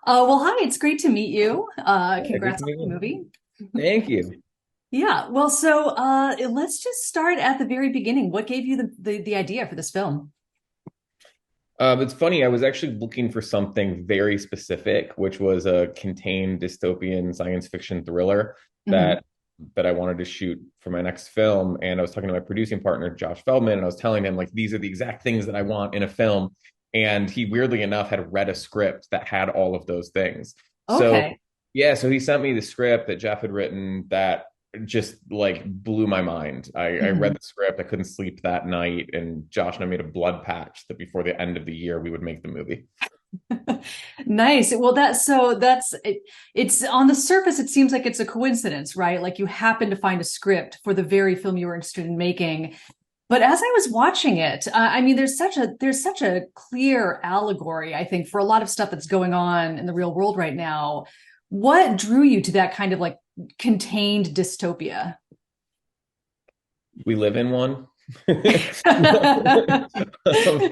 Well, hi, it's great to meet you. Yeah, great Congrats to on meet the you. movie. Thank you. Yeah, well, let's just start at the very beginning. What gave you the idea for this film? It's funny, I was actually looking for something very specific, which was a contained dystopian science fiction thriller Hmm. that that I wanted to shoot for my next film. And I was talking to my producing partner, Josh Feldman, and I was telling him like these are the exact things that I want in a film. And he weirdly enough had read a script that had all of those things. So Okay. yeah, so he sent me the script that Jeff had written that just like blew my mind. I read Hmm. the script. I couldn't sleep that night, and Josh and I made a blood patch that before the end of the year we would make the movie. Nice. Well, it's on the surface, it seems like it's a coincidence, right? Like you happen to find a script for the very film you were interested in making. But as I was watching it, I mean, there's such a clear allegory, I think, for a lot of stuff that's going on in the real world right now. What drew you to that kind of like contained dystopia? We live in one. Um,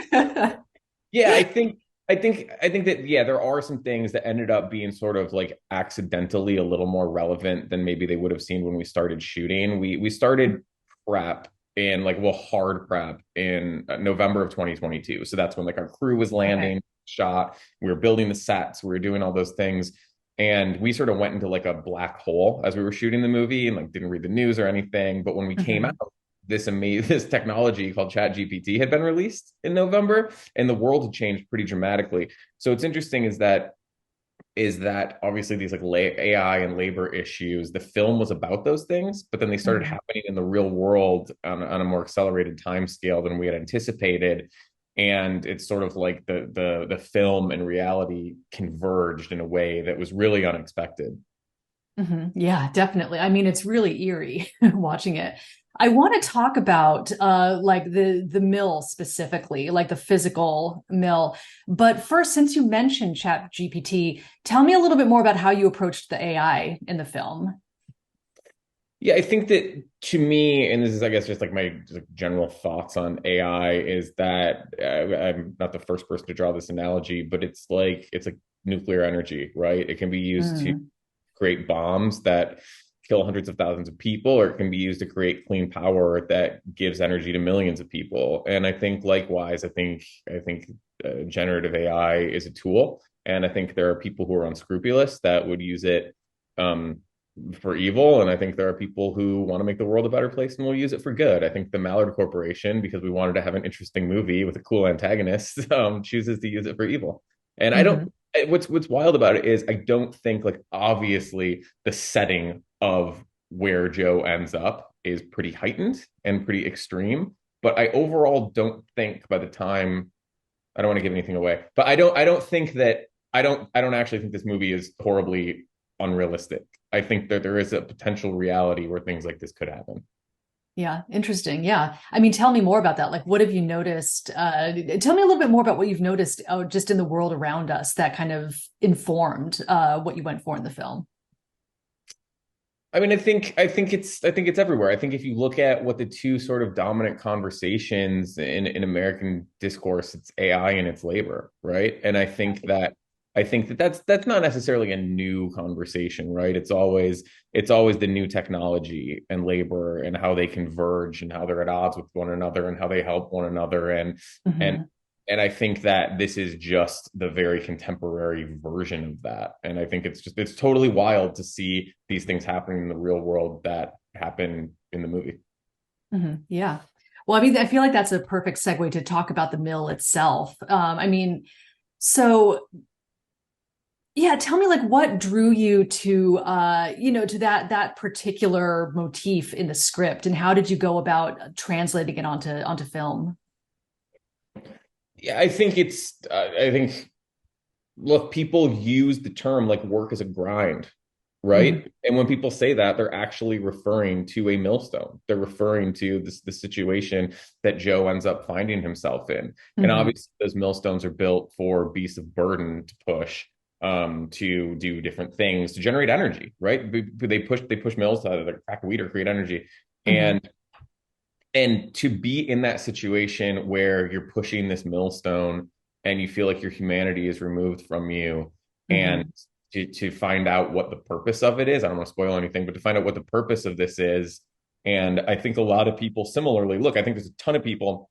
yeah, I think that yeah, there are some things that ended up being sort of like accidentally a little more relevant than maybe they would have seen when we started shooting. We started prep in like well hard prep in November of 2022. So that's when like our crew was Okay. landing, shot, we were building the sets, we were doing all those things. And we sort of went into like a black hole as we were shooting the movie and like didn't read the news or anything. But when we came out, Hmm. this amazing this technology called Chat GPT had been released in November and the world had changed pretty dramatically. So what's interesting is that obviously these like AI and labor issues, the film was about those things, but then they started Hmm. happening in the real world on a more accelerated time scale than we had anticipated. And it's sort of like the film and reality converged in a way that was really unexpected. Hmm. Yeah, definitely. I mean, it's really eerie watching it. I want to talk about like the mill specifically, like the physical mill. But first, since you mentioned Chat GPT, tell me a little bit more about how you approached the AI in the film. Yeah, I think that to me, and this is, I guess, just like my just like general thoughts on AI, is that I'm not the first person to draw this analogy, but it's like nuclear energy, right? It can be used to Mm. create bombs that kill hundreds of thousands of people, or it can be used to create clean power that gives energy to millions of people. And I think likewise, I think generative AI is a tool, and I think there are people who are unscrupulous that would use it. Um, for evil. And I think there are people who want to make the world a better place and will use it for good. I think the Mallard Corporation, because we wanted to have an interesting movie with a cool antagonist, chooses to use it for evil. And I don't. Hmm. What's wild about it is I don't think like obviously the setting of where Joe ends up is pretty heightened and pretty extreme. But I overall don't think by the time I don't want to give anything away, but I don't think that I don't actually think this movie is horribly unrealistic. I think that there is a potential reality where things like this could happen. Yeah, interesting. Yeah. I mean, tell me more about that. Like, what have you noticed? Tell me a little bit more about what you've noticed just in the world around us that kind of informed what you went for in the film. I mean, I think it's everywhere. I think if you look at what the two sort of dominant conversations in American discourse, it's AI and it's labor, right? And I think that that's not necessarily a new conversation, right? It's always the new technology and labor and how they converge and how they're at odds with one another and how they help one another and Hmm. and I think that this is just the very contemporary version of that. And I think it's totally wild to see these things happening in the real world that happen in the movie. Hmm. Yeah. Well, I mean, I feel like that's a perfect segue to talk about the mill itself. I mean, so yeah, tell me like what drew you to to that particular motif in the script and how did you go about translating it onto film? Yeah, I think look, people use the term like work as a grind, Hmm. right? And when people say that, they're actually referring to a millstone. They're referring to this the situation that Joe ends up finding himself in. And Hmm. obviously, those millstones are built for beasts of burden to push, to do different things to generate energy, right? They push mills to either crack wheat or create energy, Hmm. and to be in that situation where you're pushing this millstone and you feel like your humanity is removed from you, and Hmm. to find out what the purpose of it is. I don't want to spoil anything, but to find out what the purpose of this is. And I think a lot of people similarly look, I think there's a ton of people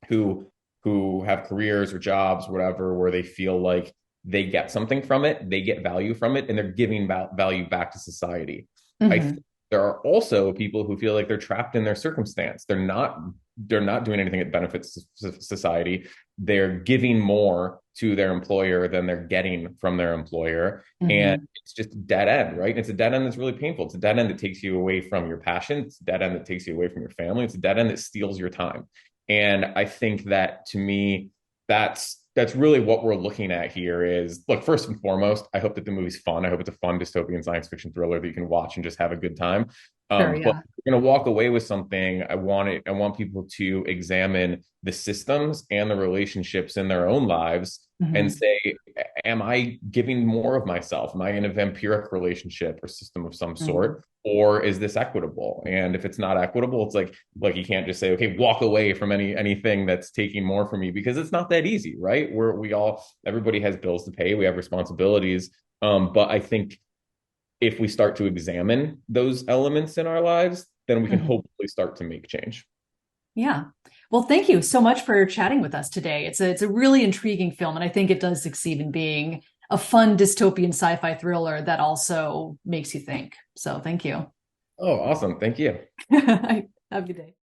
who have careers or jobs, whatever, where they feel like they get something from it, they get value from it, and they're giving value back to society. I think Hmm. there are also people who feel like they're trapped in their circumstance. They're not doing anything that benefits society. They're giving more to their employer than they're getting from their employer. And Hmm. it's just a dead end, right? It's a dead end that's really painful. It's a dead end that takes you away from your passion. It's a dead end that takes you away from your family. It's a dead end that steals your time. And I think that to me, that's really what we're looking at here is look, first and foremost, I hope that the movie's fun. I hope it's a fun dystopian science fiction thriller that you can watch and just have a good time. Sure. But Yeah. we're going to walk away with something. I want people to examine the systems and the relationships in their own lives and Hmm. say, am I giving more of myself? Am I in a vampiric relationship or system of some Hmm. sort? Or is this equitable? And if it's not equitable, it's like you can't just say, okay, walk away from anything that's taking more from me because it's not that easy, right? Everybody has bills to pay, we have responsibilities. But I think if we start to examine those elements in our lives, then we can Hmm. hopefully start to make change. Yeah. Well, thank you so much for chatting with us today. It's a really intriguing film, and I think it does succeed in being a fun dystopian sci-fi thriller that also makes you think. So thank you. Oh, awesome. Thank you. Have a good day.